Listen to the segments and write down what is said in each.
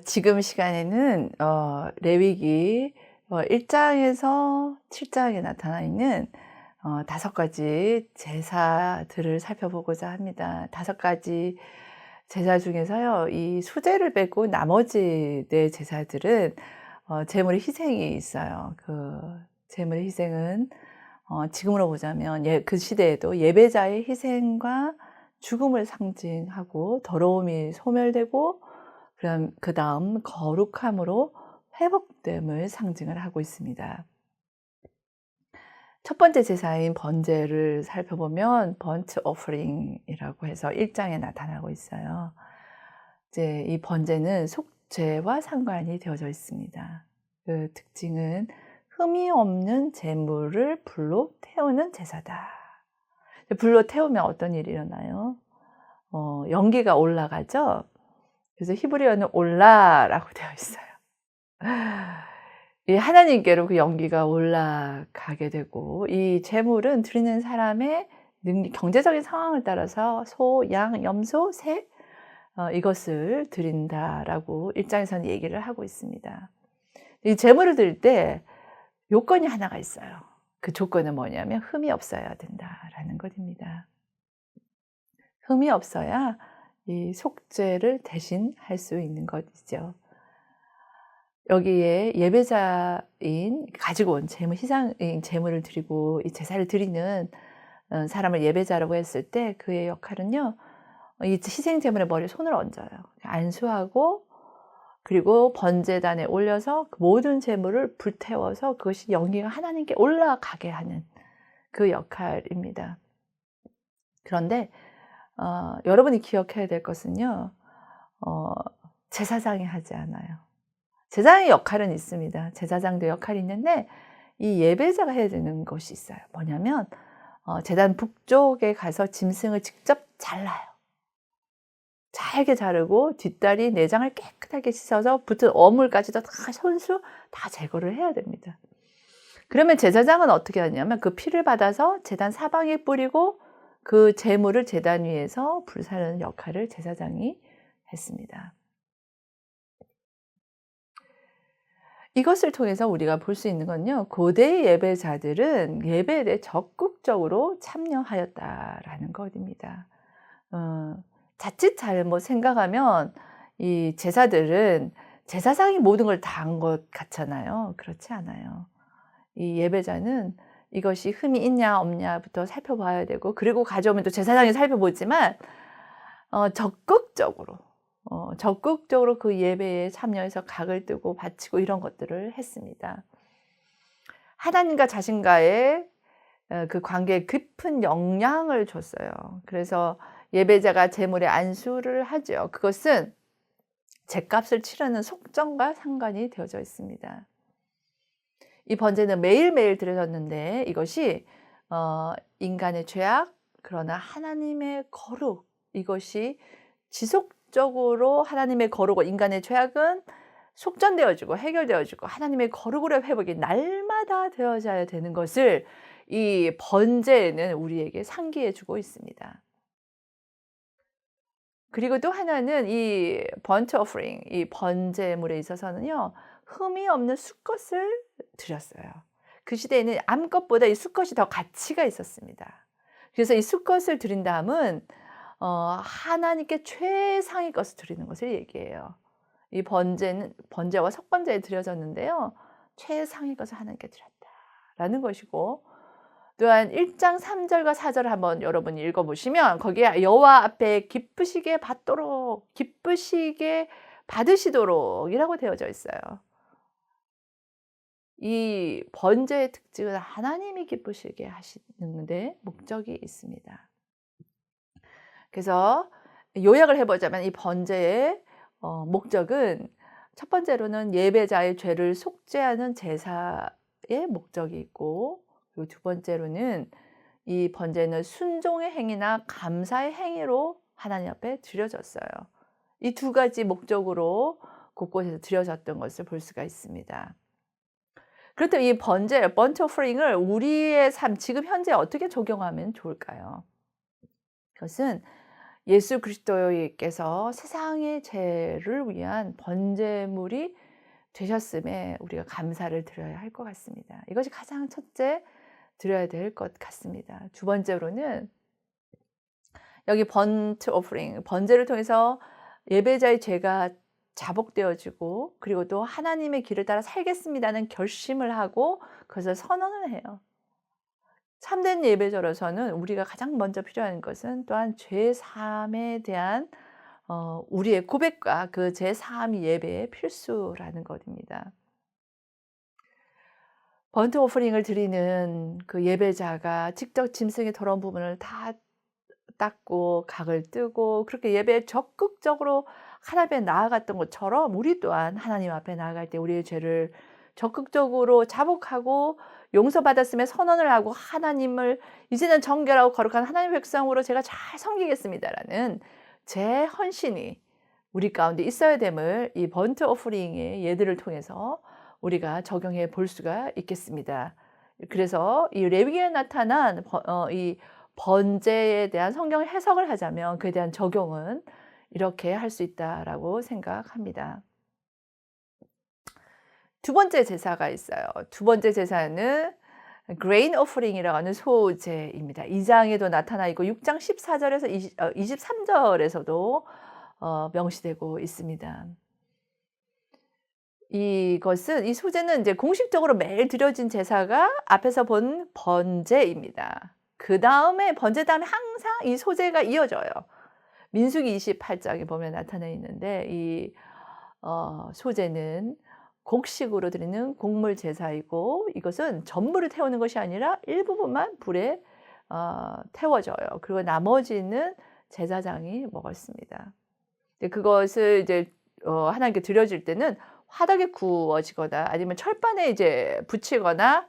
지금 시간에는 레위기 1장에서 7장에 나타나 있는 5가지 제사들을 살펴보고자 합니다. 5가지 제사 중에서요. 이 수제를 빼고 나머지 네 제사들은 제물의 희생이 있어요. 그 제물의 희생은 지금으로 보자면 그 시대에도 예배자의 희생과 죽음을 상징하고 더러움이 소멸되고 그다음 거룩함으로 회복됨을 상징을 하고 있습니다. 첫 번째 제사인 번제를 살펴보면 번트 오퍼링이라고 해서 1장에 나타나고 있어요. 이제 이 번제는 속죄와 상관이 되어져 있습니다. 그 특징은 흠이 없는 제물을 불로 태우는 제사다. 불로 태우면 어떤 일이 일어나요? 연기가 올라가죠. 그래서 히브리어는 올라라고 되어 있어요. 이 하나님께로 그 연기가 올라가게 되고, 이 제물은 드리는 사람의 경제적인 상황을 따라서 소, 양, 염소, 새 이것을 드린다라고 1장에서는 얘기를 하고 있습니다. 이 제물을 드릴 때 요건이 하나가 있어요. 그 조건은 뭐냐면 흠이 없어야 된다라는 것입니다. 흠이 없어야 이 속죄를 대신할 수 있는 것이죠. 여기에 예배자인 가지고 온 제물, 희생인 제물을 드리고 이 제사를 드리는 사람을 예배자라고 했을 때 그의 역할은요, 이 희생 제물의 머리에 손을 얹어요. 안수하고, 그리고 번제단에 올려서 그 모든 제물을 불태워서 그것이 연기가 하나님께 올라가게 하는 그 역할입니다. 그런데 여러분이 기억해야 될 것은요, 제사장이 하지 않아요. 제사장의 역할은 있습니다. 제사장도 역할이 있는데 이 예배자가 해야 되는 것이 있어요. 뭐냐면 제단 북쪽에 가서 짐승을 직접 잘라요. 잘게 자르고 뒷다리 내장을 깨끗하게 씻어서 붙은 어물까지도 다 손수 다 제거를 해야 됩니다. 그러면 제사장은 어떻게 하냐면 그 피를 받아서 제단 사방에 뿌리고 그 제물을 제단 위에서 불사르는 역할을 제사장이 했습니다. 이것을 통해서 우리가 볼 수 있는 건요, 고대의 예배자들은 예배에 대해 적극적으로 참여하였다라는 것입니다. 자칫 잘못 생각하면 이 제사들은 제사장이 모든 걸 다 한 것 같잖아요. 그렇지 않아요. 이 예배자는 이것이 흠이 있냐 없냐부터 살펴봐야 되고, 그리고 가져오면 또 제사장이 살펴보지만 적극적으로 그 예배에 참여해서 각을 뜨고 바치고 이런 것들을 했습니다. 하나님과 자신과의 그 관계에 깊은 영향을 줬어요. 그래서 예배자가 제물의 안수를 하죠. 그것은 죗값을 치르는 속정과 상관이 되어져 있습니다. 이 번제는 매일매일 드려졌는데 이것이 인간의 죄악, 그러나 하나님의 거룩, 이것이 지속적으로 하나님의 거룩과 인간의 죄악은 속전되어지고 해결되어지고 하나님의 거룩으로 회복이 날마다 되어져야 되는 것을 이 번제는 우리에게 상기해 주고 있습니다. 그리고 또 하나는 이 번트 오퍼링, 이 번제물에 있어서는요, 흠이 없는 수컷을 드렸어요. 그 시대에는 암컷보다 이 수컷이 더 가치가 있었습니다. 그래서 이 수컷을 드린 다음은 하나님께 최상의 것을 드리는 것을 얘기해요. 이 번제와 속번제에 드려졌는데요, 최상의 것을 하나님께 드렸다라는 것이고, 또한 1장 3절과 4절을 한번 여러분이 읽어보시면 거기에 여호와 앞에 기쁘시게 받으시도록 이라고 되어져 있어요. 이 번제의 특징은 하나님이 기쁘시게 하시는 데 목적이 있습니다. 그래서 요약을 해보자면 이 번제의 목적은 첫 번째로는 예배자의 죄를 속죄하는 제사의 목적이 있고, 그리고 두 번째로는 이 번제는 순종의 행위나 감사의 행위로 하나님 앞에 드려졌어요. 이 두 가지 목적으로 곳곳에서 드려졌던 것을 볼 수가 있습니다. 그렇다면 이 번트 오퍼링을 우리의 삶, 지금 현재 어떻게 적용하면 좋을까요? 그것은 예수 그리스도께서 세상의 죄를 위한 번제물이 되셨음에 우리가 감사를 드려야 할 것 같습니다. 이것이 가장 첫째 드려야 될 것 같습니다. 두 번째로는 여기 번트 오프링, 번제를 통해서 예배자의 죄가 자복되어지고 그리고 또 하나님의 길을 따라 살겠습니다는 결심을 하고 그것을 선언을 해요. 참된 예배자로서는 우리가 가장 먼저 필요한 것은 또한 죄 사함에 대한 우리의 고백과 그 죄 사함이 예배의 필수라는 것입니다. 번트 오퍼링을 드리는 그 예배자가 직접 짐승의 더러운 부분을 다 닦고 각을 뜨고 그렇게 예배에 적극적으로 하나님 앞에 나아갔던 것처럼 우리 또한 하나님 앞에 나아갈 때 우리의 죄를 적극적으로 자복하고 용서받았음에 선언을 하고 하나님을 이제는 정결하고 거룩한 하나님의 백성으로 제가 잘 섬기겠습니다라는 제 헌신이 우리 가운데 있어야 됨을 이 번트 오퍼링의 예들을 통해서 우리가 적용해 볼 수가 있겠습니다. 그래서 이 레위기에 나타난 이 번제에 대한 성경 해석을 하자면 그에 대한 적용은 이렇게 할 수 있다라고 생각합니다. 두 번째 제사가 있어요. 두 번째 제사는 grain offering이라고 하는 소제입니다. 2장에도 나타나 있고 6장 14절에서 23절에서도 명시되고 있습니다. 이것은 이 소제는 이제 공식적으로 매일 드려진 제사가 앞에서 본 번제입니다. 그다음에 번제 다음에 항상 이 소제가 이어져요. 민수기 28장에 보면 나타나 있는데 이 소제는 곡식으로 드리는 곡물 제사이고 이것은 전부를 태우는 것이 아니라 일부분만 불에 태워져요. 그리고 나머지는 제사장이 먹었습니다. 그것을 이제 하나님께 드려질 때는 화덕에 구워지거나 아니면 철판에 이제 붙이거나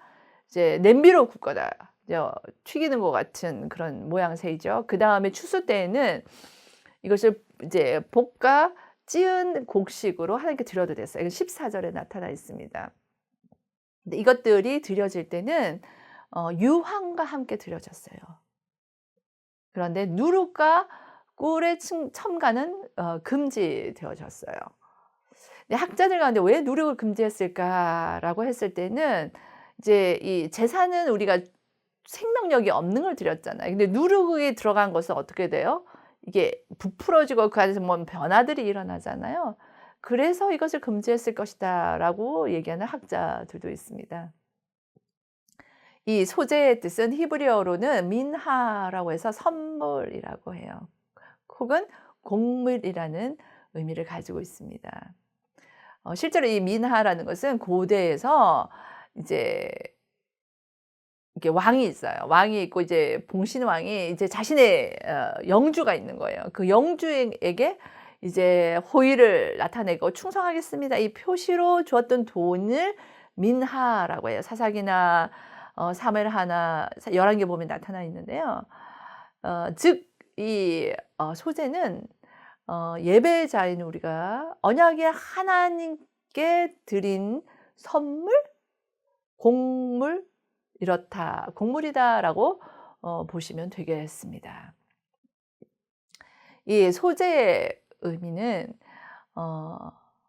이제 냄비로 굽거나 튀기는 것 같은 그런 모양새이죠. 그 다음에 추수 때에는 이것을 이제 볶아 찌은 곡식으로 하나님께 드려도 됐어요. 이건 14절에 나타나 있습니다. 근데 이것들이 드려질 때는 유황과 함께 드려졌어요. 그런데 누룩과 꿀의 첨가는 금지되어졌어요. 학자들 가운데 왜 누룩을 금지했을까라고 했을 때는 이제 이 제사는 우리가 생명력이 없는 걸 드렸잖아요. 근데 누룩이 들어간 것은 어떻게 돼요? 이게 부풀어지고 그 안에서 뭐 변화들이 일어나잖아요. 그래서 이것을 금지했을 것이다라고 얘기하는 학자들도 있습니다. 이 소제의 뜻은 히브리어로는 민하라고 해서 선물이라고 해요. 혹은 곡물이라는 의미를 가지고 있습니다. 실제로 이 민하라는 것은 고대에서 이제 이렇게 왕이 있어요. 왕이 있고 이제 봉신 왕이 이제 자신의 영주가 있는 거예요. 그 영주에게 이제 호의를 나타내고 충성하겠습니다. 이 표시로 주었던 돈을 민하라고 해요. 사사기나 사무엘하나 열왕기에 보면 나타나 있는데요. 즉 이 소제는 예배자인 우리가 언약의 하나님께 드린 선물, 곡물 이렇다, 곡물이다라고 보시면 되겠습니다. 이 소제의 의미는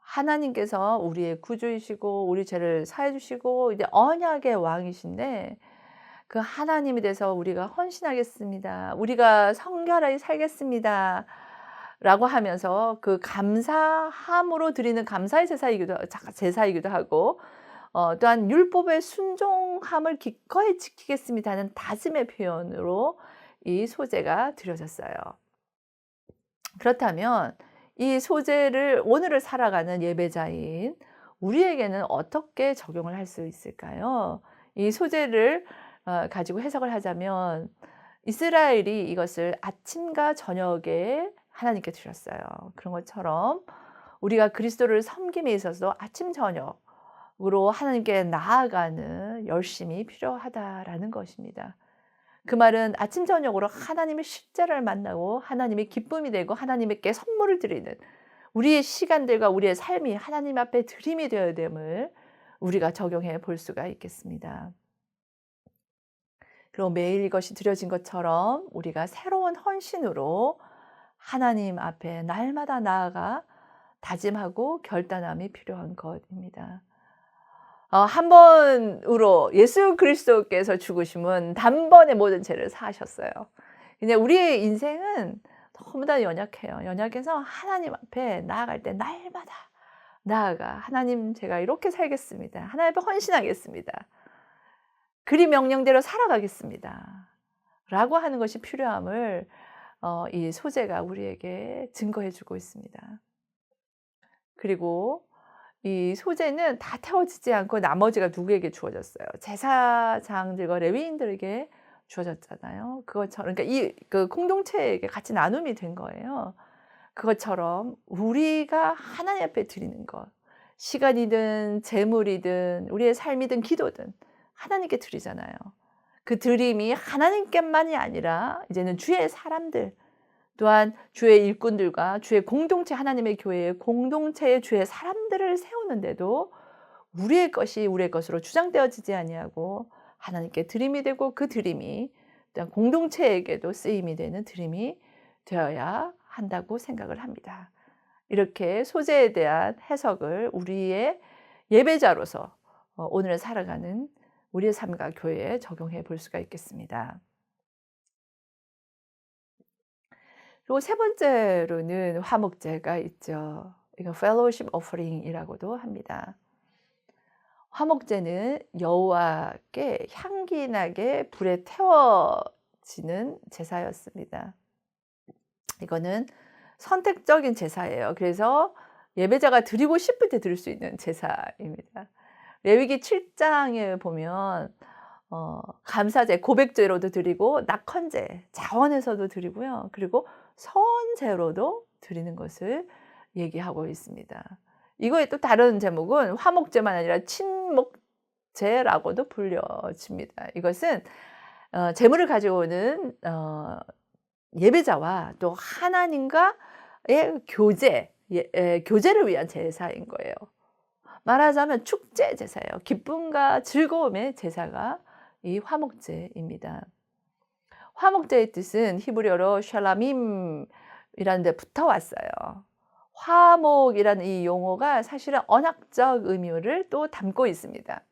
하나님께서 우리의 구주이시고 우리 죄를 사해 주시고 이제 언약의 왕이신데 그 하나님에 대해서 우리가 헌신하겠습니다. 우리가 성결하게 살겠습니다. 라고 하면서 그 감사함으로 드리는 감사의 제사이기도 하고 또한 율법의 순종함을 기꺼이 지키겠습니다는 다짐의 표현으로 이 소제가 드려졌어요. 그렇다면 이 소제를 오늘을 살아가는 예배자인 우리에게는 어떻게 적용을 할 수 있을까요? 이 소제를 가지고 해석을 하자면 이스라엘이 이것을 아침과 저녁에 하나님께 드렸어요. 그런 것처럼 우리가 그리스도를 섬김에 있어서 아침 저녁으로 하나님께 나아가는 열심이 필요하다라는 것입니다. 그 말은 아침 저녁으로 하나님의 십자를 만나고 하나님의 기쁨이 되고 하나님께 선물을 드리는 우리의 시간들과 우리의 삶이 하나님 앞에 드림이 되어야 됨을 우리가 적용해 볼 수가 있겠습니다. 그리고 매일 이것이 드려진 것처럼 우리가 새로운 헌신으로 하나님 앞에 날마다 나아가 다짐하고 결단함이 필요한 것입니다. 한 번으로 예수 그리스도께서 죽으심은 단번에 모든 죄를 사하셨어요. 그냥 우리의 인생은 너무나 연약해요. 연약해서 하나님 앞에 나아갈 때 날마다 나아가 하나님 제가 이렇게 살겠습니다. 하나님 앞에 헌신하겠습니다. 그리 명령대로 살아가겠습니다. 라고 하는 것이 필요함을 이 소재가 우리에게 증거해 주고 있습니다. 그리고 이 소재는 다 태워지지 않고 나머지가 누구에게 주어졌어요? 제사장들과 레위인들에게 주어졌잖아요. 그것처럼 그러니까 이 그 공동체에게 같이 나눔이 된 거예요. 그것처럼 우리가 하나님 앞에 드리는 것, 시간이든 재물이든 우리의 삶이든 기도든 하나님께 드리잖아요. 그 드림이 하나님께만이 아니라 이제는 주의 사람들, 또한 주의 일꾼들과 주의 공동체, 하나님의 교회의 공동체의 주의 사람들을 세우는데도 우리의 것이 우리의 것으로 주장되어지지 아니하고 하나님께 드림이 되고 그 드림이 또한 공동체에게도 쓰임이 되는 드림이 되어야 한다고 생각을 합니다. 이렇게 소재에 대한 해석을 우리의 예배자로서 오늘 살아가는 우리의 삶과 교회에 적용해 볼 수가 있겠습니다. 그리고 세 번째로는 화목제가 있죠. 이거 fellowship offering이라고도 합니다. 화목제는 여호와께 향기나게 불에 태워지는 제사였습니다. 이거는 선택적인 제사예요. 그래서 예배자가 드리고 싶을 때 드릴 수 있는 제사입니다. 레위기 7장에 보면 감사제, 고백제로도 드리고 낙헌제, 자원에서도 드리고요. 그리고 서원제로도 드리는 것을 얘기하고 있습니다. 이거의 또 다른 제목은 화목제만 아니라 친목제라고도 불려집니다. 이것은 제물을 가지고 오는 예배자와 또 하나님과의 교제를 위한 제사인 거예요. 말하자면 축제 제사예요. 기쁨과 즐거움의 제사가 이 화목제입니다. 화목제의 뜻은 히브리어로 샬라밈이라는 데부터 왔어요. 화목이라는 이 용어가 사실은 언약적 의미를 또 담고 있습니다.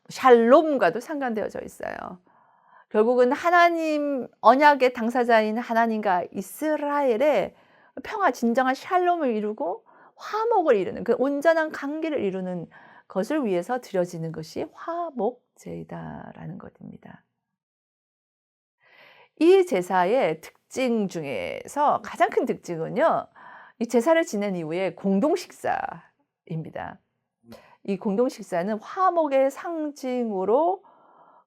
샬롬과도 상관되어져 있어요. 결국은 하나님 언약의 당사자인 하나님과 이스라엘의 평화, 진정한 샬롬을 이루고 화목을 이루는 그 온전한 관계를 이루는 것을 위해서 드려지는 것이 화목제이다라는 것입니다. 이 제사의 특징 중에서 가장 큰 특징은요, 이 제사를 지낸 이후에 공동식사입니다. 이 공동식사는 화목의 상징으로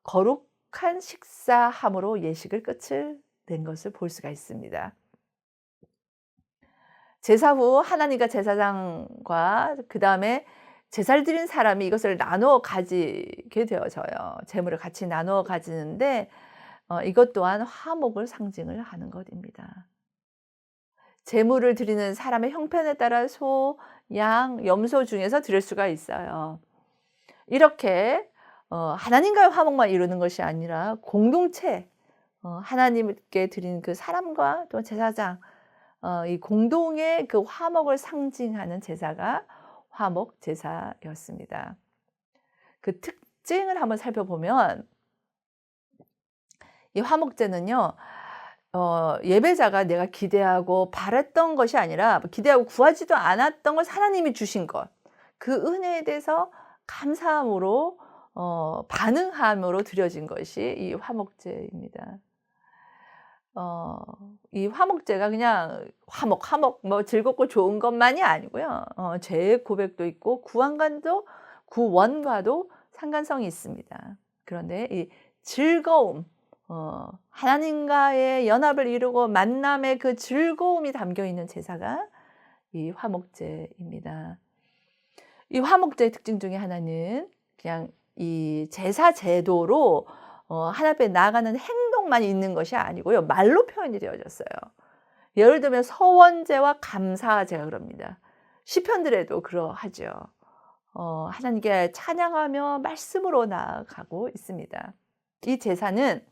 거룩한 식사함으로 예식을 끝을 낸 것을 볼 수가 있습니다. 제사 후 하나님과 제사장과 그 다음에 제사를 드린 사람이 이것을 나누어 가지게 되어져요. 제물을 같이 나누어 가지는데 이것 또한 화목을 상징을 하는 것입니다. 제물을 드리는 사람의 형편에 따라 소, 양, 염소 중에서 드릴 수가 있어요. 이렇게 하나님과의 화목만 이루는 것이 아니라 공동체, 하나님께 드리는 그 사람과 또 제사장, 이 공동의 그 화목을 상징하는 제사가 화목 제사였습니다. 그 특징을 한번 살펴보면 이 화목제는요, 예배자가 내가 기대하고 바랬던 것이 아니라 기대하고 구하지도 않았던 걸 하나님이 주신 것, 그 은혜에 대해서 감사함으로 반응함으로 드려진 것이 이 화목제입니다. 이 화목제가 그냥 화목 뭐 즐겁고 좋은 것만이 아니고요. 죄의 고백도 있고 구원과도 상관성이 있습니다. 그런데 이 즐거움, 하나님과의 연합을 이루고 만남의 그 즐거움이 담겨 있는 제사가 이 화목제입니다. 이 화목제의 특징 중에 하나는 그냥 이 제사 제도로 하나님 앞에 나아가는 행동만 있는 것이 아니고요. 말로 표현이 되어졌어요. 예를 들면 서원제와 감사제가 그럽니다. 시편들에도 그러하죠. 하나님께 찬양하며 말씀으로 나아가고 있습니다. 이 제사는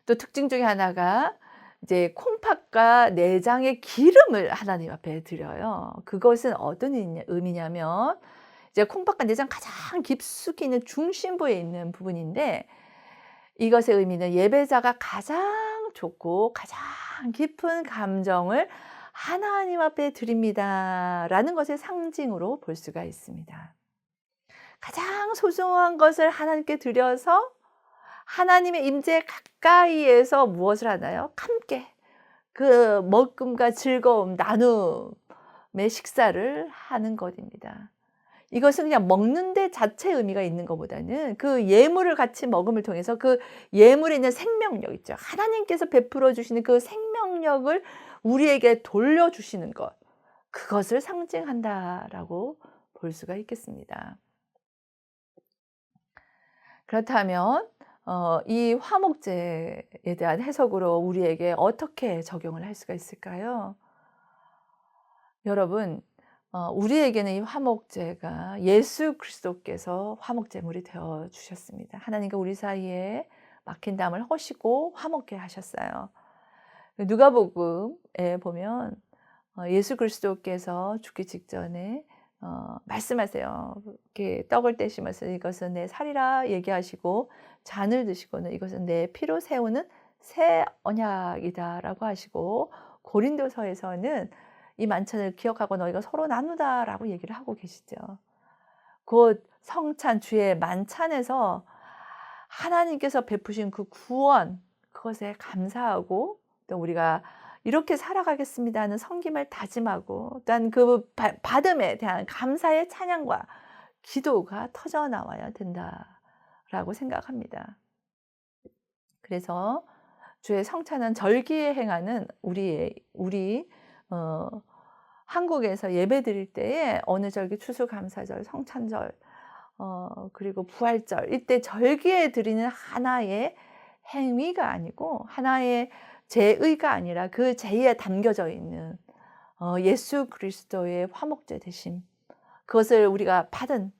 또 특징 중에 하나가 이제 콩팥과 내장의 기름을 하나님 앞에 드려요. 그것은 어떤 의미냐면 이제 콩팥과 내장 가장 깊숙이 있는 중심부에 있는 부분인데 이것의 의미는 예배자가 가장 좋고 가장 깊은 감정을 하나님 앞에 드립니다라는 것의 상징으로 볼 수가 있습니다. 가장 소중한 것을 하나님께 드려서 하나님의 임재 가까이에서 무엇을 하나요? 함께 그 먹음과 즐거움, 나눔의 식사를 하는 것입니다. 이것은 그냥 먹는 데 자체의 의미가 있는 것보다는 그 예물을 같이 먹음을 통해서 그 예물에 있는 생명력 있죠. 하나님께서 베풀어 주시는 그 생명력을 우리에게 돌려주시는 것. 그것을 상징한다라고 볼 수가 있겠습니다. 그렇다면 이 화목제에 대한 해석으로 우리에게 어떻게 적용을 할 수가 있을까요? 여러분, 우리에게는 이 화목제가 예수 그리스도께서 화목제물이 되어 주셨습니다. 하나님과 우리 사이에 막힌 담을 허시고 화목케 하셨어요. 누가복음에 보면 예수 그리스도께서 죽기 직전에 말씀하세요. 이렇게 떡을 떼시면서 이것은 내 살이라 얘기하시고 잔을 드시고는 이것은 내 피로 세우는 새 언약이다라고 하시고 고린도서에서는 이 만찬을 기억하고 너희가 서로 나누다라고 얘기를 하고 계시죠. 곧 성찬 주의 만찬에서 하나님께서 베푸신 그 구원 그것에 감사하고 또 우리가 이렇게 살아가겠습니다 하는 섬김을 다짐하고 또한 그 받음에 대한 감사의 찬양과 기도가 터져 나와야 된다라고 생각합니다. 그래서 주의 성찬은 절기에 행하는 우리 한국에서 예배 드릴 때에 어느 절기 추수감사절, 성찬절 그리고 부활절 이때 절기에 드리는 하나의 행위가 아니고 하나의 제의가 아니라 그 제의에 담겨져 있는 예수 그리스도의 화목제 되심 그것을 우리가 받은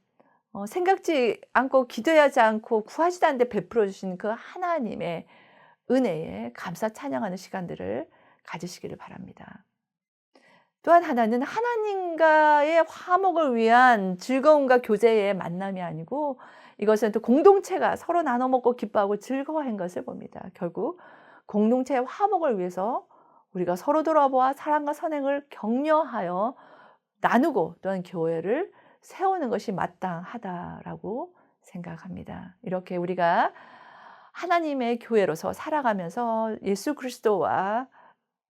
생각지 않고 기도하지 않고 구하지도 않는데 베풀어 주신 그 하나님의 은혜에 감사 찬양하는 시간들을 가지시기를 바랍니다. 또한 하나는 하나님과의 화목을 위한 즐거움과 교제의 만남이 아니고 이것은 또 공동체가 서로 나눠 먹고 기뻐하고 즐거워한 것을 봅니다. 결국 공동체의 화목을 위해서 우리가 서로 돌아보아 사랑과 선행을 격려하여 나누고 또한 교회를 세우는 것이 마땅하다라고 생각합니다. 이렇게 우리가 하나님의 교회로서 살아가면서 예수 그리스도와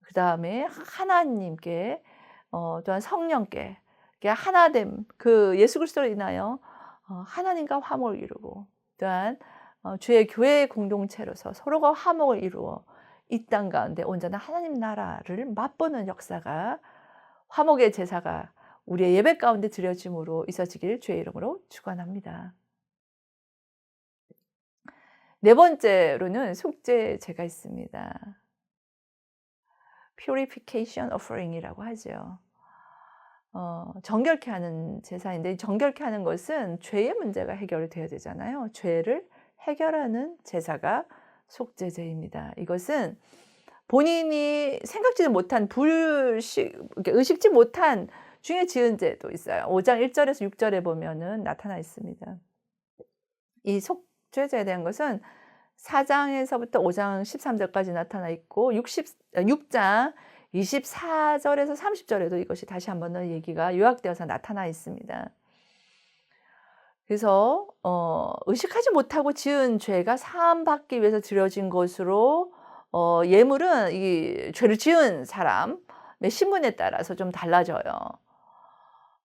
그 다음에 하나님께 또한 성령께 하나됨 그 예수 그리스도로 인하여 하나님과 화목을 이루고 또한 주의 교회의 공동체로서 서로가 화목을 이루어 이 땅 가운데 온전한 하나님 나라를 맛보는 역사가 화목의 제사가 우리의 예배 가운데 드려짐으로 있어지길 주의 이름으로 축원합니다. 네 번째로는 속죄제가 있습니다. Purification Offering이라고 하죠. 정결케 하는 제사인데 정결케 하는 것은 죄의 문제가 해결되어야 되잖아요. 죄를 해결하는 제사가 속죄제입니다. 이것은 본인이 생각지도 못한 의식지 못한 중에 지은 죄도 있어요. 5장 1절에서 6절에 보면은 나타나 있습니다. 이 속죄제에 대한 것은 4장에서부터 5장 13절까지 나타나 있고 6장 24절에서 30절에도 이것이 다시 한번 얘기가 요약되어서 나타나 있습니다. 그래서 의식하지 못하고 지은 죄가 사함받기 위해서 드려진 것으로 예물은 이 죄를 지은 사람의 신분에 따라서 좀 달라져요.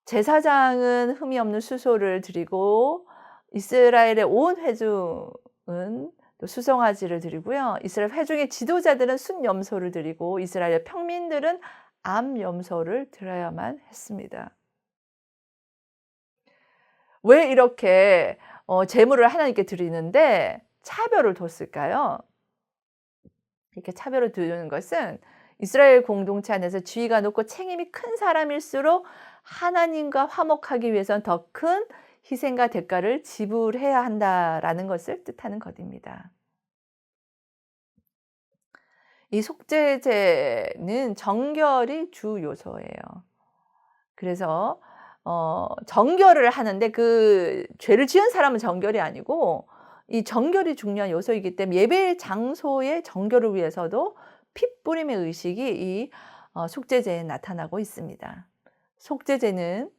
제사장은 흠이 없는 수소를 드리고 이스라엘의 온 회중은 또 수송아지를 드리고요. 이스라엘 회중의 지도자들은 순염소를 드리고 이스라엘 평민들은 암염소를 드려야만 했습니다. 왜 이렇게 제물을 하나님께 드리는데 차별을 뒀을까요? 이렇게 차별을 두는 것은 이스라엘 공동체 안에서 지위가 높고 책임이 큰 사람일수록 하나님과 화목하기 위해서는 더 큰 희생과 대가를 지불해야 한다라는 것을 뜻하는 것입니다. 이 속죄제는 정결이 주 요소예요. 그래서 정결을 하는데 그 죄를 지은 사람은 정결이 아니고 이 정결이 중요한 요소이기 때문에 예배 장소의 정결을 위해서도 피 뿌림의 의식이 이 속죄제에 나타나고 있습니다. 속죄제는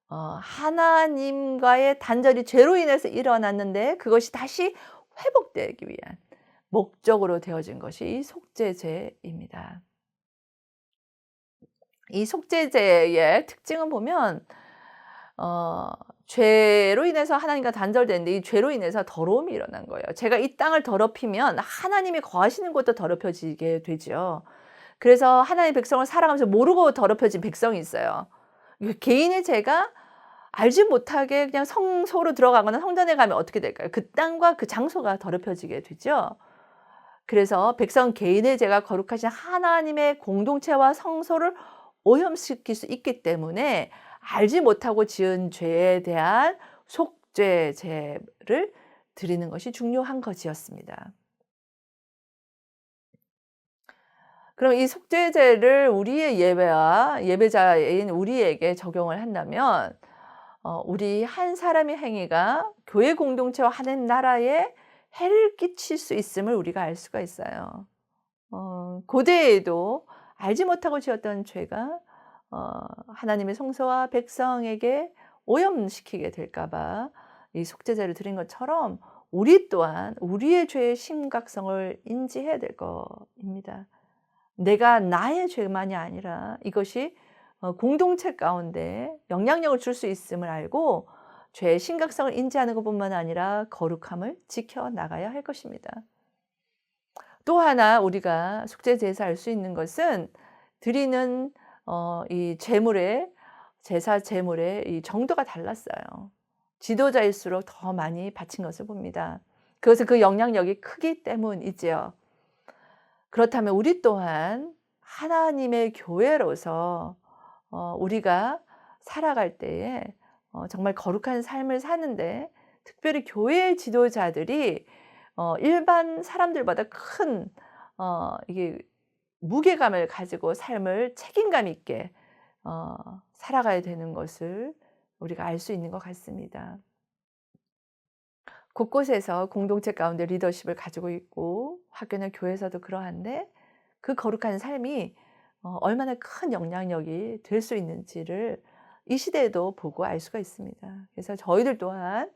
하나님과의 단절이 죄로 인해서 일어났는데 그것이 다시 회복되기 위한 목적으로 되어진 것이 이 속죄제입니다. 이 속죄제의 특징은 보면 죄로 인해서 하나님과 단절되는데 이 죄로 인해서 더러움이 일어난 거예요. 제가 이 땅을 더럽히면 하나님이 거하시는 곳도 더럽혀지게 되죠. 그래서 하나님의 백성을 살아가면서 모르고 더럽혀진 백성이 있어요. 개인의 죄가 알지 못하게 그냥 성소로 들어가거나 성전에 가면 어떻게 될까요? 그 땅과 그 장소가 더럽혀지게 되죠. 그래서 백성 개인의 죄가 거룩하신 하나님의 공동체와 성소를 오염시킬 수 있기 때문에 알지 못하고 지은 죄에 대한 속죄제를 드리는 것이 중요한 것이었습니다. 그럼 이 속죄제를 우리의 예배와 예배자인 우리에게 적용을 한다면 우리 한 사람의 행위가 교회 공동체와 하나님 나라에 해를 끼칠 수 있음을 우리가 알 수가 있어요. 고대에도 알지 못하고 지었던 죄가 하나님의 성소와 백성에게 오염시키게 될까 봐 이 속죄제를 드린 것처럼 우리 또한 우리의 죄의 심각성을 인지해야 될 것입니다. 내가 나의 죄만이 아니라 이것이 공동체 가운데 영향력을 줄 수 있음을 알고 죄의 심각성을 인지하는 것뿐만 아니라 거룩함을 지켜나가야 할 것입니다. 또 하나 우리가 속죄제에서 알 수 있는 것은 드리는 이 제물의 제사 제물의 이 정도가 달랐어요. 지도자일수록 더 많이 바친 것을 봅니다. 그것은 그 영향력이 크기 때문이지요. 그렇다면 우리 또한 하나님의 교회로서 우리가 살아갈 때에 정말 거룩한 삶을 사는데 특별히 교회 지도자들이 일반 사람들보다 큰 이게 무게감을 가지고 삶을 책임감 있게 살아가야 되는 것을 우리가 알 수 있는 것 같습니다. 곳곳에서 공동체 가운데 리더십을 가지고 있고 학교나 교회에서도 그러한데 그 거룩한 삶이 얼마나 큰 영향력이 될 수 있는지를 이 시대에도 보고 알 수가 있습니다. 그래서 저희들 또한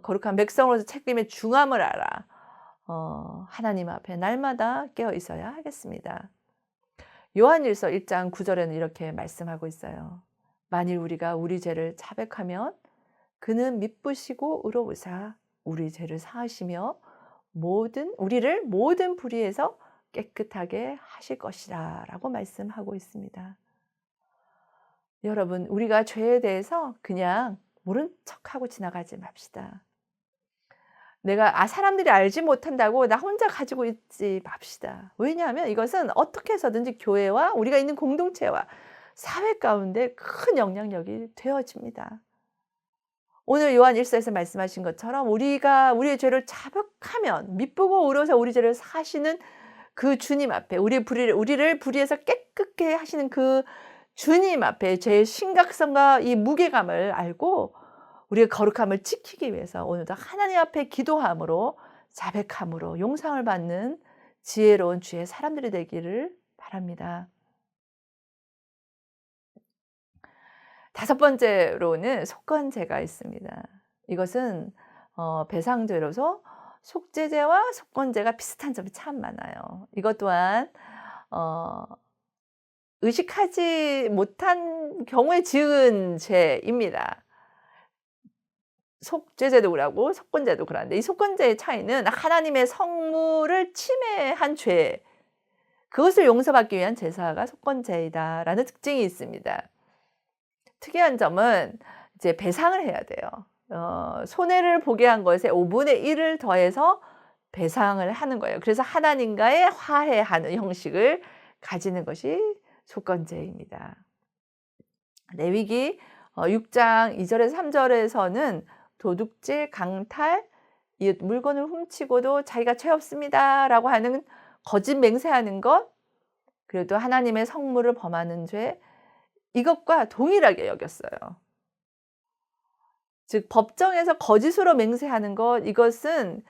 거룩한 백성으로서 책임의 중함을 알아 하나님 앞에 날마다 깨어 있어야 하겠습니다. 요한일서 1장 9절에는 이렇게 말씀하고 있어요. 만일 우리가 우리 죄를 자백하면 그는 미쁘시고 의로우사 우리 죄를 사하시며 우리를 모든 불의에서 깨끗하게 하실 것이라 라고 말씀하고 있습니다. 여러분, 우리가 죄에 대해서 그냥 모른 척하고 지나가지 맙시다. 내가 사람들이 알지 못한다고 나 혼자 가지고 있지 맙시다. 왜냐하면 이것은 어떻게 해서든지 교회와 우리가 있는 공동체와 사회 가운데 큰 영향력이 되어집니다. 오늘 요한 1서에서 말씀하신 것처럼 우리가 우리의 죄를 자백하면 미쁘고 의로워서 우리 죄를 사시는 그 주님 앞에 우리를 불의에서 깨끗게 하시는 그 주님 앞에 죄의 심각성과 이 무게감을 알고 우리의 거룩함을 지키기 위해서 오늘도 하나님 앞에 기도함으로 자백함으로 용상을 받는 지혜로운 주의 사람들이 되기를 바랍니다. 5번째로는 속건제가 있습니다. 이것은 배상제로서 속죄제와 속건제가 비슷한 점이 참 많아요. 이것 또한 의식하지 못한 경우에 지은 죄입니다. 속죄제도 그러고 속건제도 그런데 이 속건제의 차이는 하나님의 성물을 침해한 죄, 그것을 용서받기 위한 제사가 속건제이다라는 특징이 있습니다. 특이한 점은 이제 배상을 해야 돼요. 손해를 보게 한 것에 5분의 1을 더해서 배상을 하는 거예요. 그래서 하나님과의 화해하는 형식을 가지는 것이 속건제입니다. 레위기 6장 2절에서 3절에서는 도둑질, 강탈, 물건을 훔치고도 자기가 죄 없습니다라고 하는 거짓 맹세하는 것, 그리고 또 하나님의 성물을 범하는 죄, 이것과 동일하게 여겼어요. 즉 법정에서 거짓으로 맹세하는 것, 이것은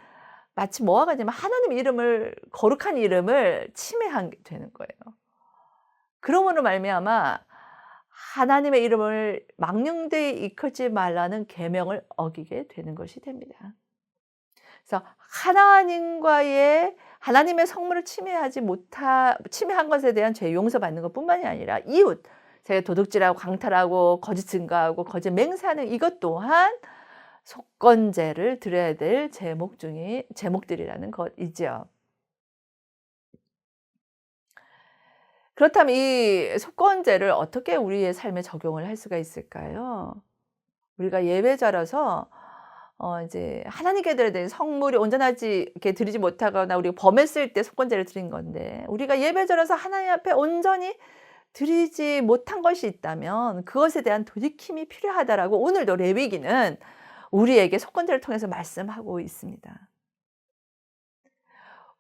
마치 뭐와 같냐면 하나님 이름을, 거룩한 이름을 침해한 게 되는 거예요. 그러므로 말미암아 하나님의 이름을 망령되이 일컫지 말라는 계명을 어기게 되는 것이 됩니다. 그래서 하나님의 성물을 침해한 것에 대한 죄 용서받는 것뿐만이 아니라 이웃, 제가 도둑질하고 강탈하고 거짓 증거하고 거짓 맹세하는 이것 또한 속건제를 드려야 될 제목들이라는 것이지요. 그렇다면 이 속건제를 어떻게 우리의 삶에 적용을 할 수가 있을까요? 우리가 예배자라서 이제 하나님께 드려야 되는 성물이 온전하지 게 드리지 못하거나 우리가 범했을 때 속건제를 드린 건데, 우리가 예배자라서 하나님 앞에 온전히 드리지 못한 것이 있다면 그것에 대한 돌이킴이 필요하다라고 오늘도 레위기는 우리에게 속건제를 통해서 말씀하고 있습니다.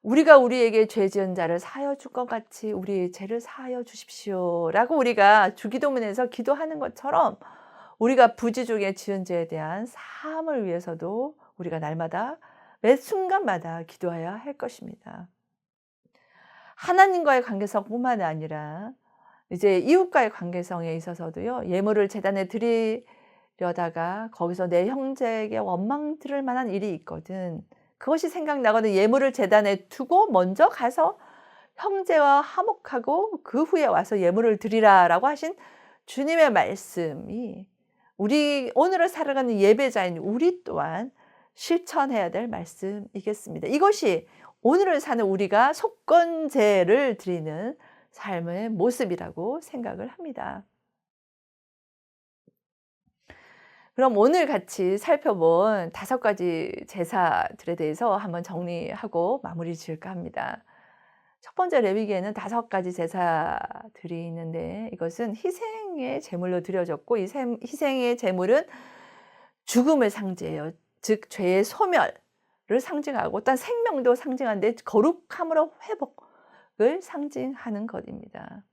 우리가 우리에게 죄 지은 자를 사하여 줄 것 같이 우리의 죄를 사하여 주십시오라고 우리가 주기도문에서 기도하는 것처럼, 우리가 부지 중에 지은 죄에 대한 사함을 위해서도 우리가 날마다 매 순간마다 기도해야 할 것입니다. 하나님과의 관계성뿐만 아니라 이제 이웃과의 관계성에 있어서도요. 예물을 제단에 드리려다가 거기서 내 형제에게 원망 들을 만한 일이 있거든, 그것이 생각나거든 예물을 제단에 두고 먼저 가서 형제와 화목하고 그 후에 와서 예물을 드리라라고 하신 주님의 말씀이 우리 오늘을 살아가는 예배자인 우리 또한 실천해야 될 말씀이겠습니다. 이것이 오늘을 사는 우리가 속건제를 드리는 삶의 모습이라고 생각을 합니다. 그럼 오늘 같이 살펴본 5가지 제사들에 대해서 한번 정리하고 마무리 지을까 합니다. 첫 번째 레위기에는 5가지 제사들이 있는데, 이것은 희생의 제물로 드려졌고, 이 희생의 제물은 죽음을 상징해요. 즉 죄의 소멸을 상징하고 또한 생명도 상징하는데 거룩함으로 회복을 상징하는 것입니다.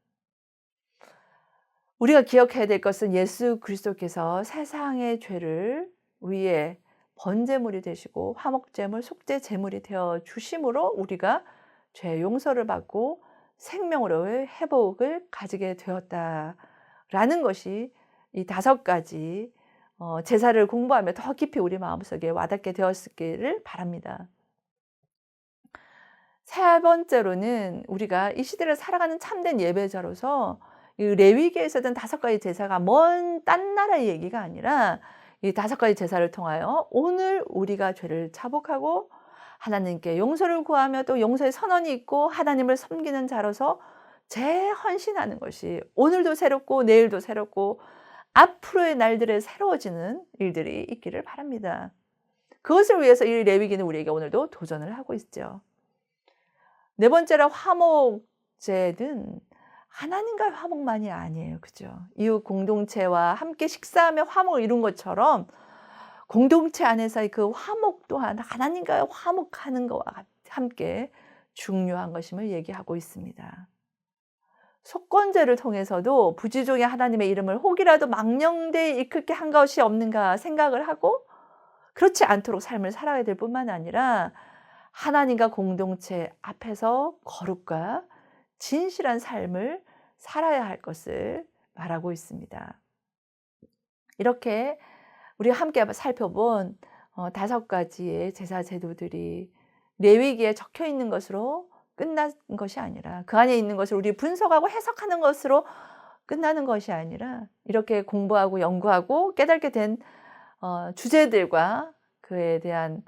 우리가 기억해야 될 것은 예수 그리스도께서 세상의 죄를 위해 번제물이 되시고 화목제물, 속죄제물이 되어 주심으로 우리가 죄 용서를 받고 생명으로의 회복을 가지게 되었다라는 것이 이 5가지 제사를 공부하며 더 깊이 우리 마음속에 와닿게 되었기를 바랍니다. 세 번째로는 우리가 이 시대를 살아가는 참된 예배자로서 이 레위기에서 든 5가지 제사가 먼 딴 나라의 얘기가 아니라 이 5가지 제사를 통하여 오늘 우리가 죄를 자복하고 하나님께 용서를 구하며 또 용서의 선언이 있고 하나님을 섬기는 자로서 재헌신하는 것이 오늘도 새롭고 내일도 새롭고 앞으로의 날들에 새로워지는 일들이 있기를 바랍니다. 그것을 위해서 이 레위기는 우리에게 오늘도 도전을 하고 있죠. 네 번째로 화목제는 하나님과의 화목만이 아니에요. 그죠? 이웃 공동체와 함께 식사하며 화목을 이룬 것처럼 공동체 안에서의 그 화목 또한 하나님과의 화목하는 것과 함께 중요한 것임을 얘기하고 있습니다. 속건제를 통해서도 부지 중에 하나님의 이름을 혹이라도 망령되이 일컫게 한 것이 없는가 생각을 하고, 그렇지 않도록 삶을 살아야 될 뿐만 아니라 하나님과 공동체 앞에서 거룩과 진실한 삶을 살아야 할 것을 말하고 있습니다. 이렇게 우리가 함께 살펴본 5가지의 제사 제도들이 레위기에 적혀 있는 것으로 끝난 것이 아니라, 그 안에 있는 것을 우리 분석하고 해석하는 것으로 끝나는 것이 아니라, 이렇게 공부하고 연구하고 깨닫게 된 주제들과 그에 대한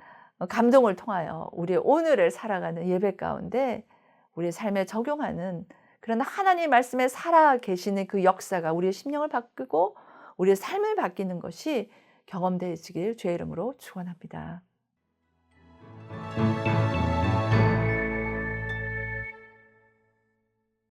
감동을 통하여 우리의 오늘을 살아가는 예배 가운데 우리의 삶에 적용하는 그런 하나님 말씀에 살아 계시는 그 역사가 우리의 심령을 바꾸고 우리의 삶을 바뀌는 것이 경험되어지길 주의 이름으로 축원합니다.